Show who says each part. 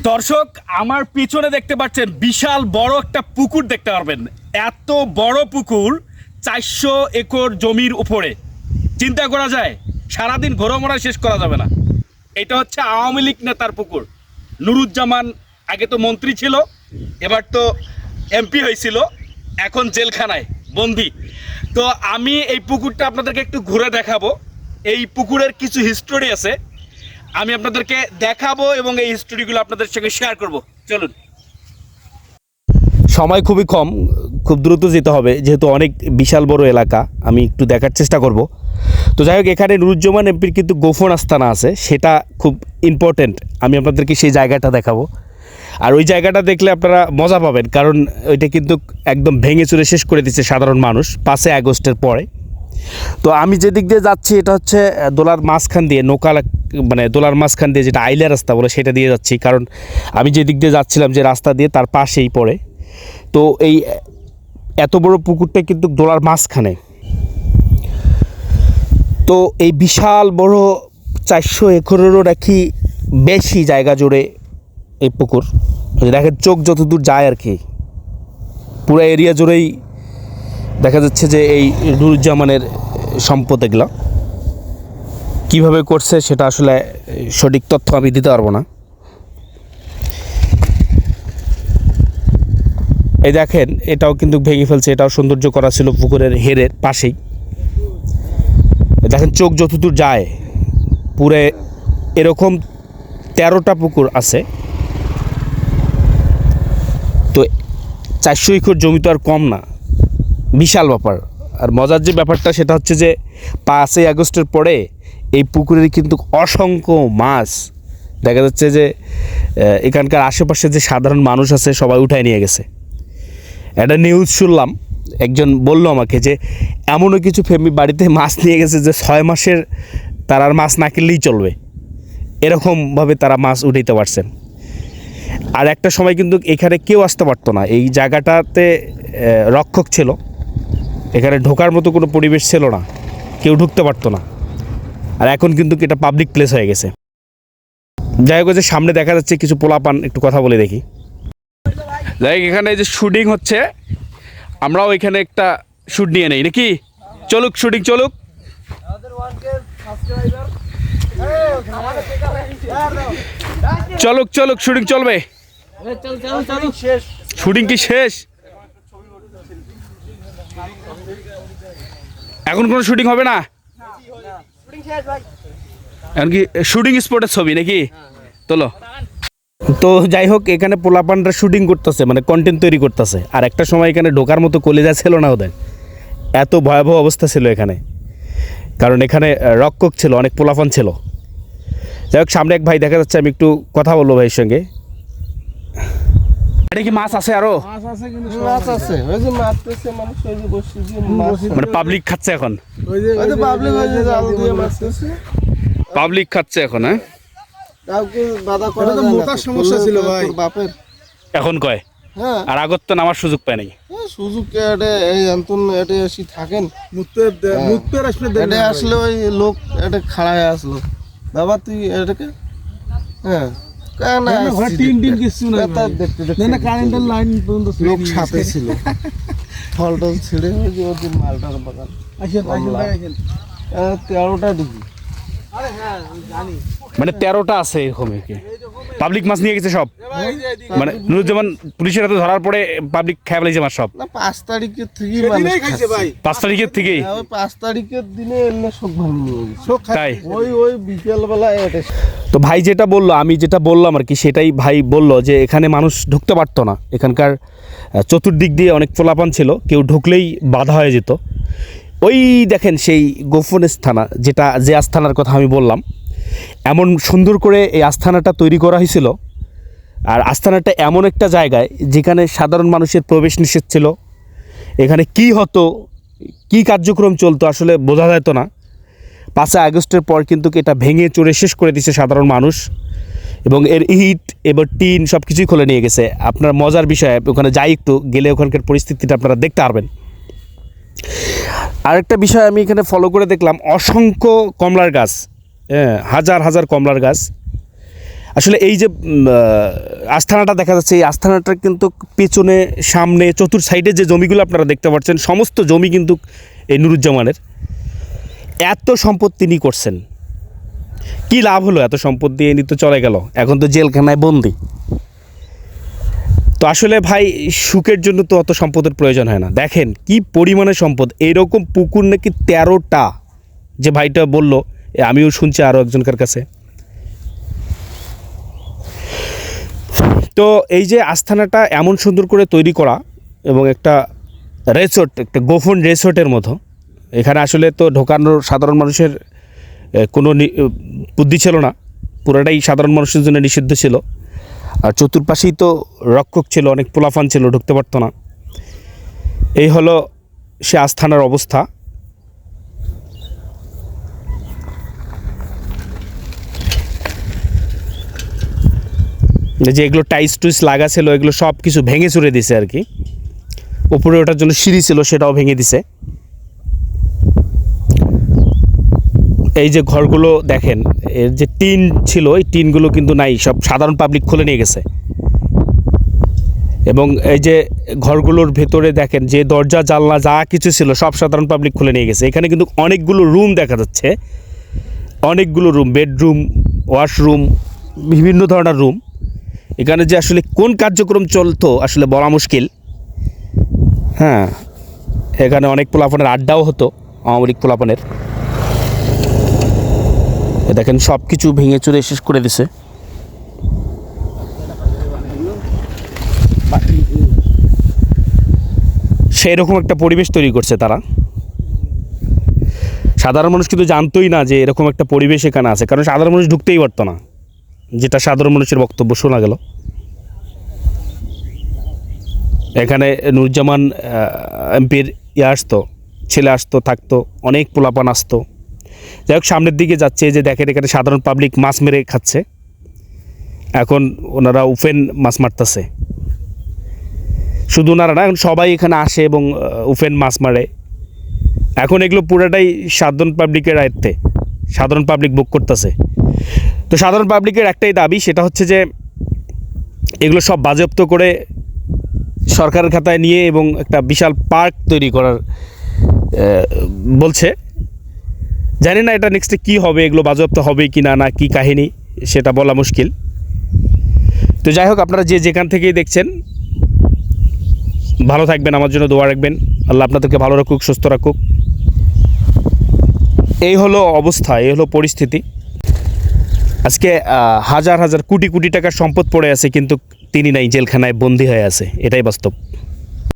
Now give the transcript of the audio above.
Speaker 1: দর্শক আমার পিছনে দেখতে পাচ্ছেন বিশাল বড় একটা পুকুর দেখতে পারবেন। এত বড় পুকুর 400 একর জমির উপরে, চিন্তা করা যায় সারাদিন ঘোরামোড়া শেষ করা যাবে না। এটা হচ্ছে আওয়ামী লীগ নেতার পুকুর। নুরুজ্জামান আগে তো মন্ত্রী ছিল, এবার তো এমপি হয়েছিল, এখন জেলখানায় বন্দি। তো আমি এই পুকুরটা আপনাদেরকে একটু ঘুরে দেখাবো। এই পুকুরের কিছু হিস্টোরি আছে, আমি আপনাদেরকে দেখাবো এবং এই হিস্টোরিগুলো আপনাদের সঙ্গে শেয়ার করব। চলুন। সময় খুবই কম, খুব দ্রুত যেতে হবে যেহেতু অনেক বিশাল বড় এলাকা, আমি একটু দেখার চেষ্টা করব। তো যাই হোক, এখানে নুরুজ্জামান এমপির কিন্তু গোপন আস্তানা আছে, সেটা খুব ইম্পর্টেন্ট। আমি আপনাদেরকে সেই জায়গাটা দেখাবো, আর ওই জায়গাটা দেখলে আপনারা মজা পাবেন, কারণ ওইটা কিন্তু একদম ভেঙে চুরে শেষ করে দিচ্ছে সাধারণ মানুষ 5 আগস্টের পরে। তো আমি যেদিক দিয়ে যাচ্ছি এটা হচ্ছে দোলার মাঝখান দিয়ে, নৌকা মানে দোলার মাঝখান দিয়ে যেটা আইলা রাস্তা বলে সেটা দিয়ে যাচ্ছি, কারণ আমি যেদিক দিয়ে যাচ্ছিলাম যে রাস্তা দিয়ে তার পাশেই পড়ে। তো এই এত বড় পুকুরটা কিন্তু দোলার মাঝখানে। তো এই বিশাল বড় 400 একরেরও নাকি বেশি জায়গা জুড়ে এই পুকুর। দেখেন চোখ যতদূর যায় আর কি, পুরো এরিয়া জুড়েই দেখা যাচ্ছে যে এই নুরুজ্জামানের সম্পদ। এগুলো কীভাবে করছে সেটা আসলে সঠিক তথ্য আমি দিতে পারবো না। এই দেখেন এটাও কিন্তু ভেঙে ফেলছে, এটাও সৌন্দর্য করা ছিল পুকুরের হেরের পাশেই। দেখেন চোখ যতদূর যায়, পুরে এরকম 13টা পুকুর আছে। তো 400 একর জমি তো আর কম না, বিশাল ব্যাপার। আর মজার যে ব্যাপারটা সেটা হচ্ছে যে 5 আগস্টের পরে এই পুকুরের কিন্তু অসংখ্য মাছ দেখা যাচ্ছে যে এখানকার আশেপাশে যে সাধারণ মানুষ আছে সবাই উঠায় নিয়ে গেছে। একটা নিউজ শুনলাম, একজন বলল আমাকে যে এমনও কিছু ফ্যামিলি বাড়িতে মাছ নিয়ে গেছে যে 6 মাসের তারা আর মাছ না কিনলেই চলবে, এরকমভাবে তারা মাছ উঠাইতে পারছেন। আর একটা সময় কিন্তু এখানে কেউ আসতে পারতো না, এই জায়গাটাতে রক্ষক ছিল, এখানে ঢোকার মতো কোনো পরিবেশ ছিল না, কেউ ঢুকতে পারতো না। আর এখন কিন্তু এটা পাবলিক প্লেস হয়ে গেছে। যাই হোক, যে সামনে দেখা যাচ্ছে কিছু পোলাপান, একটু কথা বলে দেখি। যাই হোক, এখানে যে শুটিং হচ্ছে, আমরাও এখানে একটা শুট নিয়ে নেই নাকি? চলুক শুটিং চলুক। চলুক চলুক শুটিং চলবে। শুটিং কি শেষ? এখন কোনো শুটিং হবে না? এখন কি শুটিং স্পটের ছবি নাকি? তোলো। তো যাই হোক, এখানে পোলাপানরা শুটিং করতেছে, মানে কন্টেন্ট তৈরি করতেছে। আর একটা সময় এখানে ঢোকার মতো কলেজা ছিল না ওদের, এত ভয়াবহ অবস্থা ছিল এখানে, কারণ এখানে রক্ষক ছিল, অনেক পোলাপান ছিল। যাই হোক, সামনে এক ভাই দেখা যাচ্ছে, আমি একটু কথা বলবো ভাইয়ের সঙ্গে। এটা কি মাছ আছে আরো? মানে পাবলিক খাচ্ছে এখন, পাবলিক খাচ্ছে এখন। হ্যাঁ,
Speaker 2: সমস্যা ছিল ভাই
Speaker 1: এখন কয় আর আগত তো নামার সুযোগ পায় নাই।
Speaker 2: সুযোগ থাকেন আসলে ওই লোক এটা খাড়া হয়ে আসলো, বাবা তুই এটাকে হ্যাঁ লোক সাথে ছিল, ফল টল ছিঁড়ে মালটার বাগান 13টা ডিগ্রি,
Speaker 1: মানে 13টা আছে এরকম। পাবলিক মাছ নিয়ে গেছে সব, মানে নুরুজ্জামান পুলিশের হাতে ধরার পরে পাবলিক খেয়ে ফেলেছে মাছ সব।
Speaker 2: 5 তারিখের থেকে
Speaker 1: 5 তারিখের থেকেই
Speaker 2: 5 তারিখের দিনে এমনি শোক ভাঙিয়ে গেছে তাই ওই বিকেল বেলা।
Speaker 1: তো ভাই যেটা বললো, আমি যেটা বললাম আর কি, সেটাই ভাই বললো যে এখানে মানুষ ঢুকতে পারতো না, এখানকার চতুর্দিক দিয়ে অনেক পোলাপান ছিল, কেউ ঢুকলেই বাধা হয়ে যেত। ওই দেখেন সেই গোপন আস্তানা, যেটা যে আস্তানার কথা আমি বললাম, এমন সুন্দর করে এই আস্তানাটা তৈরি করা হয়েছিল। আর আস্তানাটা এমন একটা জায়গায় যেখানে সাধারণ মানুষের প্রবেশ নিষেধ ছিল। এখানে কি হতো, কি কার্যক্রম চলতো আসলে বোঝা যেত না। 5 আগস্টের পর কিন্তু এটা ভেঙে চুরে শেষ করে দিচ্ছে সাধারণ মানুষ, এবং এর ইট এবার টিন সব কিছুই খুলে নিয়ে গেছে। আপনার মজার বিষয়, ওখানে যাই একটু গেলে ওখানকার পরিস্থিতিটা আপনারা দেখতে পারবেন। আরেকটা বিষয় আমি এখানে ফলো করে দেখলাম, অসংখ্য কমলার গাছ, হাজার হাজার কমলার গাছ। আসলে এই যে আস্থানাটা দেখা যাচ্ছে, এই আস্থানাটার কিন্তু পেছনে সামনে চতুর সাইডে যে জমিগুলো আপনারা দেখতে পাচ্ছেন, সমস্ত জমি কিন্তু এই নুরুজ্জামানের। এত সম্পদ তিনি করছেন, কি লাভ হলো এত সম্পদ দিয়ে? ইনি তো চলে গেল, এখন তো জেলখানায় বন্দি। তো আসলে ভাই সুখের জন্য তো অত সম্পদের প্রয়োজন হয় না। দেখেন কি পরিমাণে সম্পদ, এইরকম পুকুর নাকি 13টা, যে ভাইটা বলল, আমিও শুনছি আরও একজনকার কাছে। তো এই যে আস্থানাটা এমন সুন্দর করে তৈরি করা এবং একটা রেসর্ট, একটা গোপন রেসর্টের মতো, এখানে আসলে তো ঢোকানোর সাধারণ মানুষের কোনো বুদ্ধি ছিল না, পুরোটাই সাধারণ মানুষের জন্য নিষিদ্ধ ছিল। আর চতুর্পাশেই তো রক্ষক ছিল, অনেক পোলাফান ছিল, ঢুকতে পারতো না। এই হলো সে আস্থানার অবস্থা। যে এগুলো টাইস টুইস লাগা ছিল, এগুলো সব কিছু ভেঙে চুরে দিছে আর কি। উপরে ওঠার জন্য সিঁড়ি ছিল, সেটাও ভেঙে দিছে। এই যে ঘরগুলো দেখেন, এর যে টিন ছিল, এই টিনগুলো কিন্তু নাই, সব সাধারণ পাবলিক খুলে নিয়ে গেছে। এবং এই যে ঘরগুলোর ভেতরে দেখেন, যে দরজা জানলা যা কিছু ছিল সব সাধারণ পাবলিক খুলে নিয়ে গেছে। এখানে কিন্তু অনেকগুলো রুম দেখা যাচ্ছে, অনেকগুলো রুম, বেডরুম, ওয়াশরুম, বিভিন্ন ধরনের রুম। এখানে যে আসলে কোন কার্যক্রম চলতো আসলে বলা মুশকিল। হ্যাঁ, এখানে অনেক পোলাপানের আড্ডাও হতো, আওয়ামী লীগ পোলাপানের। দেখেন সব কিছু ভেঙে চুরে শেষ করে দিছে। সেই রকম একটা পরিবেশ তৈরি করছে তারা। সাধারণ মানুষ কিন্তু জানতোই না যে এরকম একটা পরিবেশ এখানে আছে, কারণ সাধারণ মানুষ ঢুকতেই পারতো না, যেটা সাধারণ মানুষের বক্তব্য শোনা গেল। এখানে নুরুজ্জামান এমপির আসতো, ছেলে আসতো, থাকতো, অনেক পোলাপান আসতো। যাই হোক, সামনের দিকে যাচ্ছে, যে দেখেন এখানে সাধারণ পাবলিক মাছ মেরে খাচ্ছে। এখন ওনারা উফেন মাছ মারতেছে, শুধু ওনারা না, এখন সবাই এখানে আসে এবং উফেন মাছ মারে। এখন এগুলো পুরোটাই সাধারণ পাবলিকের আয়ত্তে, সাধারণ পাবলিক বুক করতেছে। তো সাধারণ পাবলিকের একটাই দাবি, সেটা হচ্ছে যে এগুলো সব বাজেয়াপ্ত করে সরকারের খাতায় নিয়ে এবং একটা বিশাল পার্ক তৈরি করার বলছে। জানি না এটা নেক্সটে কী হবে, এগুলো বাজেয়াপ্ত হবে কি না, না কি কাহিনী সেটা বলা মুশকিল। তো যাই হোক, আপনারা যে যেখান থেকেই দেখছেন, ভালো থাকবেন, আমার জন্য দোয়া রাখবেন। আল্লাহ আপনাদেরকে ভালো রাখুক, সুস্থ রাখুক। এই হলো অবস্থা, এই হলো পরিস্থিতি। আজকে হাজার হাজার কোটি কোটি টাকার সম্পদ পড়ে আছে, কিন্তু তিনি নাই, জেলখানায় বন্দী হয়ে আছে, এটাই বাস্তব।